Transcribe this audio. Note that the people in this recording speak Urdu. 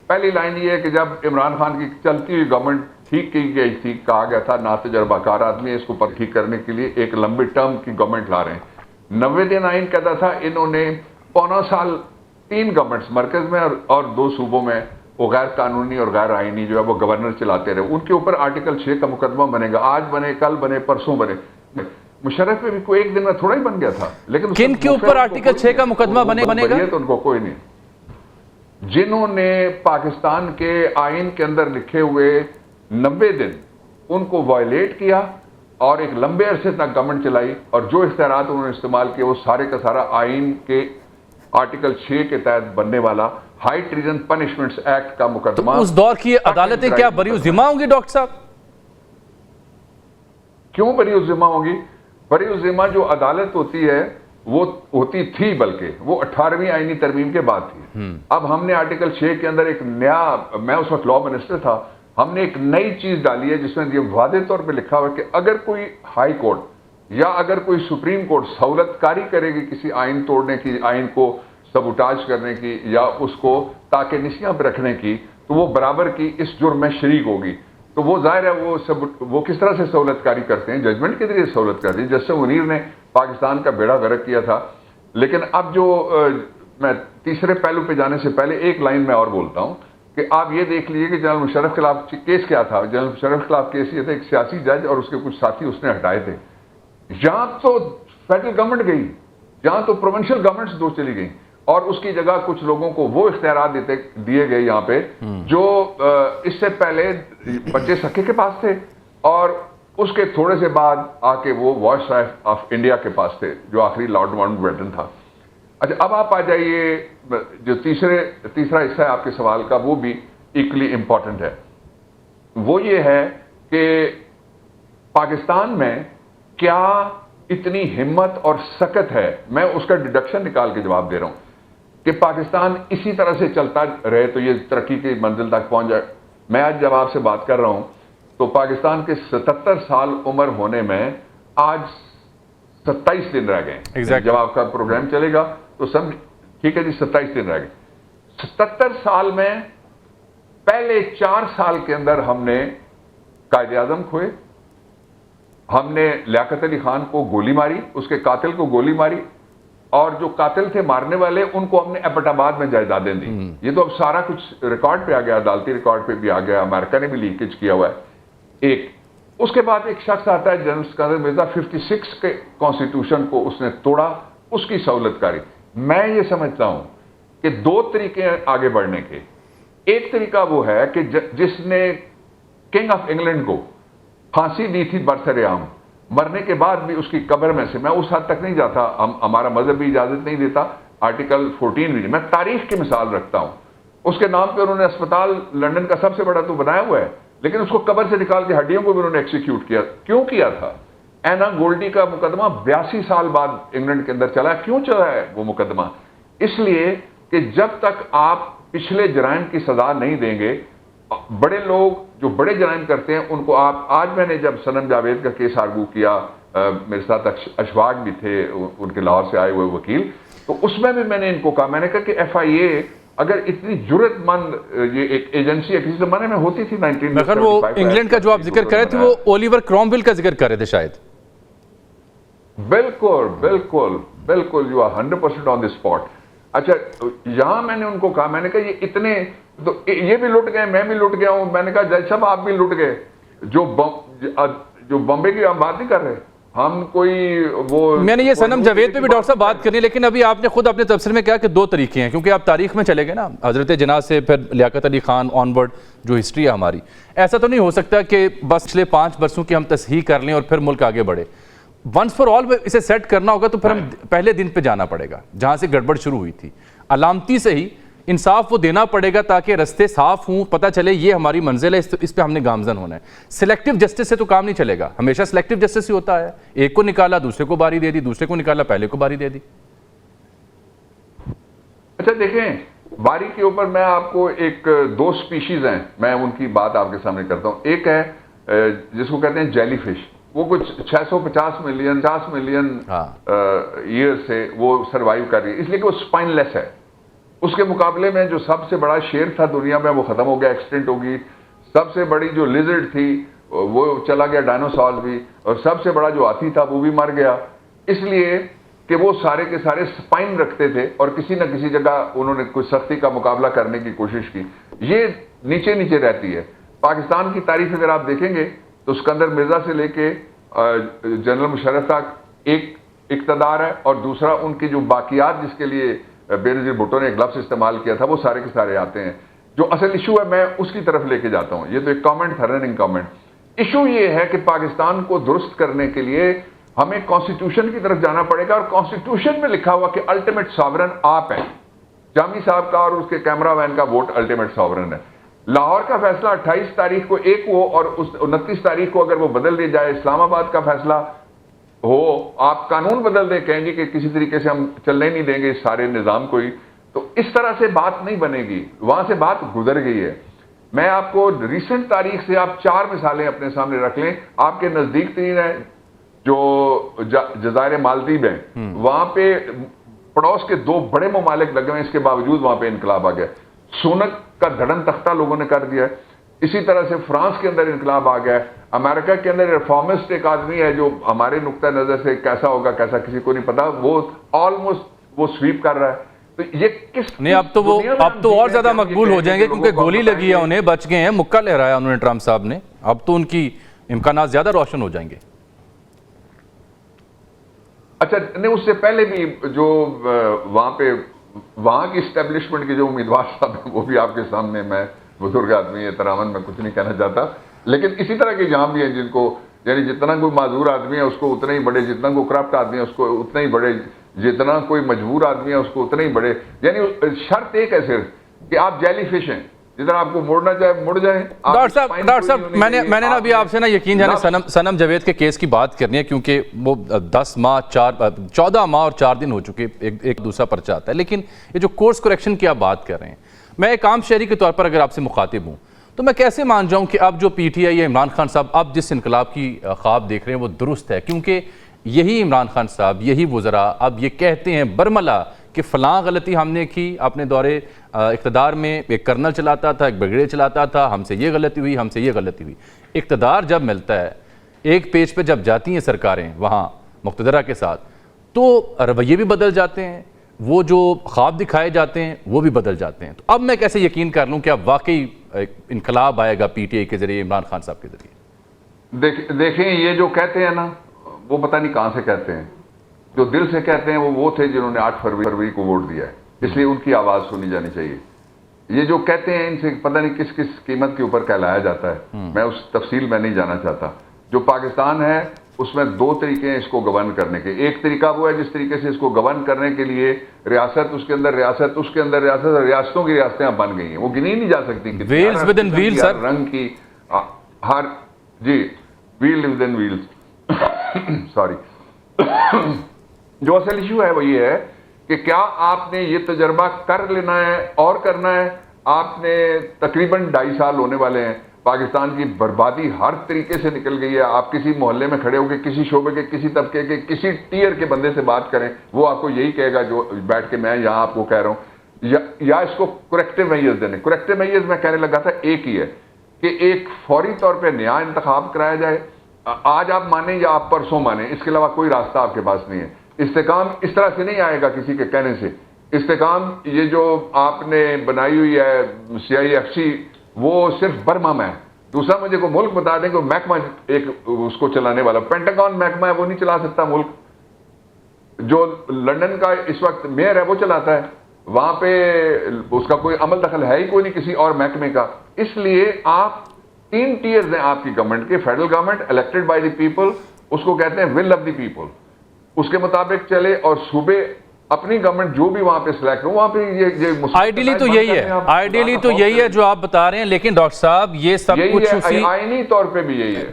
پہلی لائن یہ ہے کہ جب عمران خان کی چلتی ہوئی گورنمنٹ ٹھیک کی گئی تھی، کہا گیا تھا نا تجربہ کار آدمی ہے، اس کو پر ٹھیک کرنے کے لیے ایک لمبی ٹرم کی گورنمنٹ لا رہے ہیں۔ 90 دن آئین کہتا تھا، انہوں نے پونا سال 3 گورنمنٹس مرکز میں اور 2 صوبوں میں وہ غیر قانونی اور غیر آئینی جو ہے وہ گورنر چلاتے رہے، ان کے اوپر آرٹیکل 6 کا مقدمہ بنے گا، آج بنے، کل بنے، پرسوں بنے۔ مشرف پہ بھی کوئی ایک دن میں تھوڑا ہی بن گیا تھا، لیکن کن کے اوپر آرٹیکل 6 کا مقدمہ بنے گا؟ تو ان کو کوئی نہیں، جنہوں نے پاکستان کے آئین کے اندر لکھے ہوئے 90 دن ان کو وائلیٹ کیا اور ایک لمبے عرصے تک گورنمنٹ چلائی، اور جو اختیارات انہوں نے استعمال کیے وہ سارے کا سارا آئین کے آرٹیکل 6 کے تحت بننے والا ہائی ٹریزن پنشمنٹس ایکٹ کا مقدمہ۔ اس دور کی عدالتیں کیا بری الذمہ ہوں گی ڈاکٹر صاحب؟ کیوں بری الذمہ ہوں گی؟ بری الذمہ جو عدالت ہوتی ہے وہ ہوتی تھی، بلکہ وہ 18ویں آئینی ترمیم کے بعد تھی۔ اب ہم نے آرٹیکل 6 کے اندر ایک نیا، میں اس وقت لا منسٹر تھا، ہم نے ایک نئی چیز ڈالی ہے جس میں یہ واضح طور پہ لکھا ہوا ہے کہ اگر کوئی ہائی کورٹ یا اگر کوئی سپریم کورٹ سہولت کاری کرے گی کسی آئین توڑنے کی، آئین کو سبوٹاج کرنے کی یا اس کو تاکہ نشیاں پہ رکھنے کی، تو وہ برابر کی اس جرم میں شریک ہوگی۔ تو وہ ظاہر ہے وہ کس طرح سے سہولت کاری کرتے ہیں، ججمنٹ کے ذریعے سہولت کرتے ہیں، جسٹس منیر نے پاکستان کا بیڑا غرق کیا تھا۔ لیکن اب جو میں تیسرے پہلو پہ جانے سے پہلے ایک لائن میں اور بولتا ہوں کہ آپ یہ دیکھ لیجیے کہ جنرل مشرف خلاف کیس کیا تھا۔ جنرل مشرف خلاف کیس یہ تھا، ایک سیاسی جج اور اس کے کچھ ساتھی اس نے ہٹائے تھے۔ یہاں تو فیڈرل گورنمنٹ گئی، جہاں تو پروونشل گورنمنٹس 2 چلی گئیں، اور اس کی جگہ کچھ لوگوں کو وہ اختیارات دیے گئے یہاں پہ جو اس سے پہلے بچے سکے کے پاس تھے، اور اس کے تھوڑے سے بعد آ کے وہ وائس آف انڈیا کے پاس تھے جو آخری لارڈ ماؤنٹ بیٹن تھا۔ اچھا، اب آپ آ جائیے جو تیسرا حصہ ہے آپ کے سوال کا، وہ بھی ایکولی امپورٹنٹ ہے۔ وہ یہ ہے کہ پاکستان میں کیا اتنی ہمت اور سکت ہے، میں اس کا ڈیڈکشن نکال کے جواب دے رہا ہوں کہ پاکستان اسی طرح سے چلتا رہے تو یہ ترقی کی منزل تک پہنچ جائے۔ میں آج جب آپ سے بات کر رہا ہوں تو پاکستان کے 77 سال عمر ہونے میں آج 27 دن رہ گئے۔ جب آپ کا پروگرام چلے گا تو سب ٹھیک ہے جی، 27 دن رہ گئے۔ 77 سال میں پہلے 4 سال کے اندر ہم نے قائد اعظم کھوئے، ہم نے لیاقت علی خان کو گولی ماری، اس کے قاتل کو گولی ماری، اور جو قاتل تھے مارنے والے ان کو ہم نے ایبٹ آباد میں جائیدادیں دی۔ یہ تو اب سارا کچھ ریکارڈ پہ آ گیا، عدالتی ریکارڈ پہ بھی آ گیا، امریکہ نے بھی لیکیج کیا ہوا ہے۔ ایک اس کے بعد ایک شخص آتا ہے جنرل سکندر مرزا، 56 کے کانسٹیٹیوشن کو اس نے توڑا، اس کی سہولت کاری۔ میں یہ سمجھتا ہوں کہ 2 طریقے ہیں آگے بڑھنے کے۔ ایک طریقہ وہ ہے کہ جس نے کنگ آف انگلینڈ کو پھانسی دی تھی برسر عام، مرنے کے بعد بھی اس کی قبر میں سے، میں اس حد تک نہیں جاتا، ہمارا مذہب بھی اجازت نہیں دیتا، آرٹیکل 14 بھی، میں تاریخ کی مثال رکھتا ہوں۔ اس کے نام پہ انہوں نے اسپتال لندن کا سب سے بڑا تو بنایا ہوا ہے، لیکن اس کو قبر سے نکال کے ہڈیوں کو بھی انہوں نے ایکسیکیوٹ کیا۔ کیوں کیا تھا؟ اینا گولڈی کا مقدمہ 82 سال بعد انگلینڈ کے اندر چلا۔ کیوں چلا ہے وہ مقدمہ؟ اس لیے کہ جب تک آپ پچھلے جرائم کی سزا نہیں دیں گے، بڑے لوگ جو بڑے جرائم کرتے ہیں ان کو آپ، آج میں نے جب سنم جاوید کا کیس آرگو کیا، میرے ساتھ اشفاق بھی تھے ان کے لاہور سے آئے ہوئے وکیل، تو اس میں بھی میں نے ان کو کہا، میں نے کہا کہ ایف آئی اے اگر اتنی جرت مند یہ ایک ایجنسی ہے، کسی زمانے میں ہوتی تھی 1975، مگر وہ انگلینڈ کا جو آپ ذکر کر رہے تھے وہ اولیور کرومویل کا ذکر کر رہے تھے شاید۔ بالکل بالکل بالکل، you are 100% on the spot. اچھا، یہاں میں نے ان کو کہا، میں نے کہا یہ اتنے تو یہ بھی لٹ گئے، میں بھی لٹ گیا ہوں۔ میں نے کہا جج صاحب آپ بھی لٹ گئے، جو بمبے کی ہم بات نہیں کر رہے، ہم کوئی وہ، میں نے یہ سنم جاوید پہ بھی ڈاکٹر صاحب بات کرنی، لیکن ابھی آپ نے خود اپنے تبصرے میں کہا کہ 2 طریقے ہیں، کیونکہ آپ تاریخ میں چلے گئے نا، حضرت جناح سے پھر لیاقت علی خان آن ورڈ جو ہسٹری ہے ہماری، ایسا تو نہیں ہو سکتا کہ بس پچھلے 5 برسوں کی ہم تصحیح کر لیں اور پھر ملک آگے بڑھے۔ ونس فار آل اسے سیٹ کرنا ہوگا تو پھر ہم پہلے دن پہ جانا پڑے گا جہاں سے گڑبڑ شروع ہوئی تھی، علامتی سے ہی انصاف وہ دینا پڑے گا تاکہ رستے صاف ہوں، پتہ چلے یہ ہماری منزل ہے، اس پہ ہم نے گامزن ہونا ہے۔ سلیکٹیو جسٹس سے تو کام نہیں چلے گا، ہمیشہ سلیکٹیو جسٹس ہی ہوتا ہے، ایک کو نکالا دوسرے کو باری دے دی، دوسرے کو نکالا پہلے کو باری دے دی۔ اچھا دیکھیں، باری کے اوپر میں آپ کو ایک 2 سپیشیز ہیں، میں ان کی بات آپ کے سامنے کرتا ہوں۔ ایک ہے جس کو کہتے ہیں جیلی فش، وہ کچھ 650 ملین ایئر سے وہ سروائیو کر رہی ہے، اس لیے کہ وہ سپائن لیس ہے، اس کے مقابلے میں جو سب سے بڑا شیر تھا دنیا میں وہ ختم ہو گیا، ایکسٹنٹ ہوگی. سب سے بڑی جو لیزرڈ تھی وہ چلا گیا، ڈائنوسار بھی. اور سب سے بڑا جو ہاتھی تھا وہ بھی مر گیا، اس لیے کہ وہ سارے کے سارے سپائن رکھتے تھے اور کسی نہ کسی جگہ انہوں نے کوئی سختی کا مقابلہ کرنے کی کوشش کی. یہ نیچے نیچے رہتی ہے. پاکستان کی تاریخ اگر آپ دیکھیں گے تو اسکندر مرزا سے لے کے جنرل مشرف تک ایک اقتدار ہے، اور دوسرا ان کی جو باقیات جس کے لیے بینظیر بھٹو نے ایک لفظ استعمال کیا تھا وہ سارے کے سارے آتے ہیں. جو اصل ایشو ہے میں اس کی طرف لے کے جاتا ہوں. یہ تو ایک کامنٹ تھا، رننگ کامنٹ. ایشو یہ ہے کہ پاکستان کو درست کرنے کے لیے ہمیں کانسٹیٹیوشن کی طرف جانا پڑے گا، اور کانسٹیٹیوشن میں لکھا ہوا کہ الٹیمیٹ ساورن آپ ہیں. جامی صاحب کا اور اس کے کیمرہ مین کا ووٹ الٹیمیٹ ساورن ہے. لاہور کا فیصلہ 28 تاریخ کو ایک ہو اور 29 تاریخ کو اگر وہ بدل دیا جائے، اسلام آباد کا فیصلہ ہو، آپ قانون بدل دیں، کہیں گے کہ کسی طریقے سے ہم چلنے نہیں دیں گے اس سارے نظام کو ہی، تو اس طرح سے بات نہیں بنے گی. وہاں سے بات گزر گئی ہے. میں آپ کو ریسنٹ تاریخ سے آپ 4 مثالیں اپنے سامنے رکھ لیں. آپ کے نزدیک ترین ہے جو جزائر مالدیب ہیں، وہاں پہ پڑوس کے 2 بڑے ممالک لگے ہوئے، اس کے باوجود وہاں پہ انقلاب آ گیا. سونک کا دھڑن تختہ لوگوں نے کر دیا ہے. اسی طرح سے فرانس کے اندر انقلاب آ گیا ہے. امریکہ کے اندر ریفارمسٹ ایک آدمی ہے جو ہمارے نقطہ نظر سے کیسا ہوگا کیسا کسی کو نہیں پتا، وہ آلموسٹ وہ سویپ کر رہا ہے. تو یہ کس نہیں، اب تو اور زیادہ مقبول ہو جائیں گے کیونکہ گولی لگی ہے انہیں، بچ گئے ہیں، مکہ لہرایا انہوں نے ٹرمپ صاحب نے. اب تو ان کی امکانات زیادہ روشن ہو جائیں گے. اچھا نہیں، اس سے پہلے بھی جو وہاں کی اسٹیبلشمنٹ کے جو امیدوار صاحب ہیں وہ بھی آپ کے سامنے، میں بزرگ آدمی احتراماً میں کچھ نہیں کہنا چاہتا، لیکن اسی طرح کے یہاں بھی ہیں جن کو، یعنی جتنا کوئی معذور آدمی ہے اس کو اتنے ہی بڑے، جتنا کوئی کرپٹ آدمی ہے اس کو اتنے ہی بڑے، جتنا کوئی مجبور آدمی ہے اس کو اتنے ہی بڑے. یعنی شرط ایک ہے صرف کہ آپ جیلی فش ہیں، جدھر آپ کو مڑنا چاہے مڑ جائیں. ڈاکٹر صاحب میں نے نا ابھی آپ سے نا یقین جانے سنم جاوید کے کیس کی بات کرنی ہے کیونکہ وہ 14 ماہ اور 4 دن ہو چکے، ایک دوسرا پرچہ آتا ہے. لیکن یہ جو کورس کریکشن کی آپ بات کر رہے ہیں، میں ایک عام شہری کے طور پر اگر آپ سے مخاطب ہوں تو میں کیسے مان جاؤں کہ اب جو پی ٹی آئی یا عمران خان صاحب اب جس انقلاب کی خواب دیکھ رہے ہیں وہ درست ہے؟ کیونکہ یہی عمران خان صاحب، یہی وزراء اب یہ کہتے ہیں برملا کہ فلاں غلطی ہم نے کی اپنے دورے اقتدار میں، ایک کرنل چلاتا تھا، ایک بریگیڈیئر چلاتا تھا، ہم سے یہ غلطی ہوئی، ہم سے یہ غلطی ہوئی. اقتدار جب ملتا ہے، ایک پیج پہ جب جاتی ہیں سرکاریں وہاں مقتدرہ کے ساتھ، تو رویے بھی بدل جاتے ہیں، وہ جو خواب دکھائے جاتے ہیں وہ بھی بدل جاتے ہیں. تو اب میں کیسے یقین کر لوں کہ اب واقعی انقلاب آئے گا پی ٹی آئی کے ذریعے، عمران خان صاحب کے ذریعے؟ دیکھیں یہ جو کہتے ہیں نا وہ پتہ نہیں کہاں سے کہتے ہیں. جو دل سے کہتے ہیں وہ تھے جنہوں نے 8 فروری کو ووٹ دیا ہے، اس لیے ان کی آواز سنی جانی چاہیے. یہ جو کہتے ہیں ان سے پتہ نہیں کس کس قیمت کے اوپر کہلایا جاتا ہے، میں اس تفصیل میں نہیں جانا چاہتا. جو پاکستان ہے اس میں 2 طریقے ہیں اس کو گورن کرنے کے. ایک طریقہ وہ ہے جس طریقے سے اس کو گورن کرنے کے لیے ریاست، اس کے اندر ریاست، اس کے اندر ریاست، اور ریاستوں کی ریاستیں اب بن گئی ہیں، وہ گنی نہیں جا سکتی. Wheels within wheels sir, رنگ کی ہر جی wheel within wheels sorry. جو اصل ایشو ہے وہ یہ ہے کہ کیا آپ نے یہ تجربہ کر لینا ہے اور کرنا ہے. آپ نے تقریباً 2.5 سال ہونے والے ہیں، پاکستان کی بربادی ہر طریقے سے نکل گئی ہے. آپ کسی محلے میں کھڑے ہو کے کسی شعبے کے، کسی طبقے کے، کسی ٹیئر کے بندے سے بات کریں، وہ آپ کو یہی کہے گا جو بیٹھ کے میں یہاں آپ کو کہہ رہا ہوں. یا اس کو کریکٹیو میئرز دینے. کریکٹیو میئرز میں کہنے لگا تھا ایک ہی ہے کہ ایک فوری طور پہ نیا انتخاب کرایا جائے. آج آپ مانیں یا آپ پرسوں مانیں، اس کے علاوہ کوئی راستہ آپ کے پاس نہیں ہے. استحکام اس طرح سے نہیں آئے گا کسی کے کہنے سے. استحکام یہ جو آپ نے بنائی ہوئی ہے CIFC، وہ صرف برما میں ہے. دوسرا مجھے کو ملک بتا دیں کہ محکمہ ایک اس کو چلانے والا پینٹاگون محکمہ ہے، وہ نہیں چلا سکتا ملک. جو لندن کا اس وقت میئر ہے وہ چلاتا ہے. وہاں پہ اس کا کوئی عمل دخل ہے ہی کوئی نہیں کسی اور محکمے کا. اس لیے آپ 3 ٹیئرز ہیں آپ کی گورنمنٹ کے. Federal government elected by the people, اس کو کہتے ہیں ول آف دی پیپل، اس کے مطابق چلے، اور صوبے اپنی گورنمنٹ جو بھی وہاں پہ سلیکٹ ہو وہاں پہ یہ آئیڈیلی تو یہی ہے، آئیڈیلی تو یہی ہے جو آپ بتا رہے ہیں. لیکن ڈاکٹر صاحب یہ سب کچھ آئینی طور پہ بھی یہی ہے.